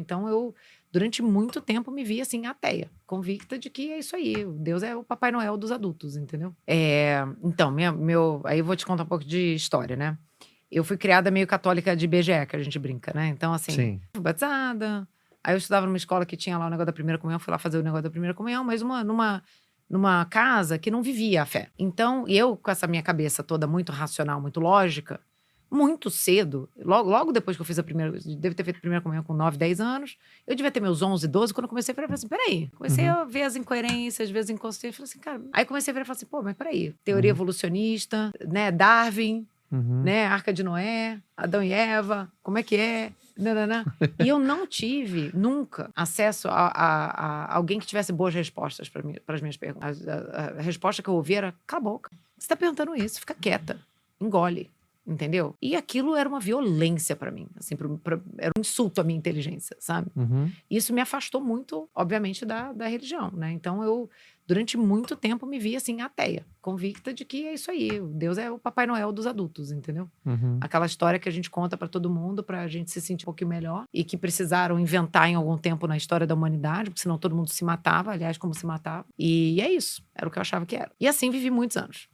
Então eu, durante muito tempo, me vi assim, ateia, convicta de que é isso aí, o Deus é o Papai Noel dos adultos, entendeu? Então, aí eu vou te contar um pouco de história, né? Eu fui criada meio católica de IBGE, que a gente brinca, né? Então, assim, Sim. fui batizada. Aí eu estudava numa escola que tinha lá o negócio da primeira comunhão, fui lá fazer o negócio da primeira comunhão, mas numa casa que não vivia a fé. Então, e eu com essa minha cabeça toda muito racional, muito lógica, muito cedo, logo depois que eu fiz a primeira, devo ter feito a primeira comunhão com 9, 10 anos, eu devia ter meus 11, 12, quando eu comecei a ver, eu falei assim, peraí, comecei Uhum. a ver as incoerências, ver as inconsistências, falei assim, cara, aí comecei a ver e falei assim, pô, mas peraí, teoria Uhum. evolucionista, né, Darwin, Uhum. né, Arca de Noé, Adão e Eva, como é que é? Nananã. E eu não tive nunca acesso a alguém que tivesse boas respostas para as minhas perguntas. A resposta que eu ouvi era: cala a boca. Você está perguntando isso, fica quieta, engole. Entendeu? E aquilo era uma violência para mim, assim, era um insulto à minha inteligência, sabe? Uhum. Isso me afastou muito, obviamente, da religião, né? Então eu, durante muito tempo, me vi assim, ateia, convicta de que é isso aí, o Deus é o Papai Noel dos adultos, entendeu? Uhum. Aquela história que a gente conta para todo mundo pra gente se sentir um pouquinho melhor e que precisaram inventar em algum tempo na história da humanidade, porque senão todo mundo se matava, aliás, como se matava. E é isso, era o que eu achava que era. E assim vivi muitos anos.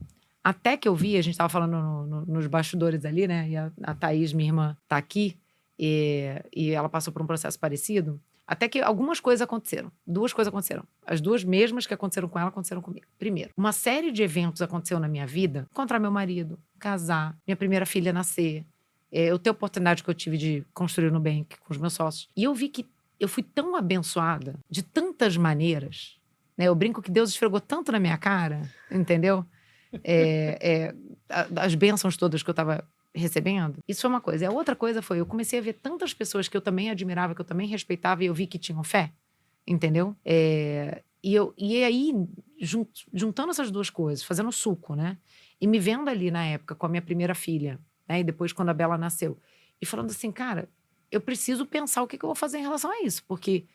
Até que eu vi, a gente estava falando nos bastidores ali, né? E a Thaís, minha irmã, tá aqui, e ela passou por um processo parecido. Até que algumas coisas aconteceram. Duas coisas aconteceram. As duas mesmas que aconteceram com ela aconteceram comigo. Primeiro, uma série de eventos aconteceu na minha vida. Encontrar meu marido, casar, minha primeira filha nascer. Eu ter a oportunidade que eu tive de construir no Nubank com os meus sócios. E eu vi que eu fui tão abençoada de tantas maneiras. Né? Eu brinco que Deus esfregou tanto na minha cara, entendeu? As bênçãos todas que eu estava recebendo. Isso foi uma coisa. E a outra coisa foi, eu comecei a ver tantas pessoas que eu também admirava, que eu também respeitava, e eu vi que tinham fé, entendeu? E aí, juntando essas duas coisas, fazendo suco, né? E me vendo ali na época com a minha primeira filha, né? E depois quando a Bela nasceu. E falando assim, cara, eu preciso pensar o que eu vou fazer em relação a isso. Porque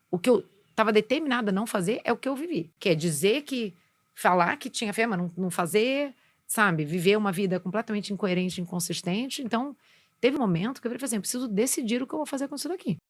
o que eu estava determinada a não fazer é o que eu vivi. Que é dizer que falar que tinha fé, mas não fazer, sabe? Viver uma vida completamente incoerente, inconsistente. Então, teve um momento que eu falei assim, eu preciso decidir o que eu vou fazer com isso daqui.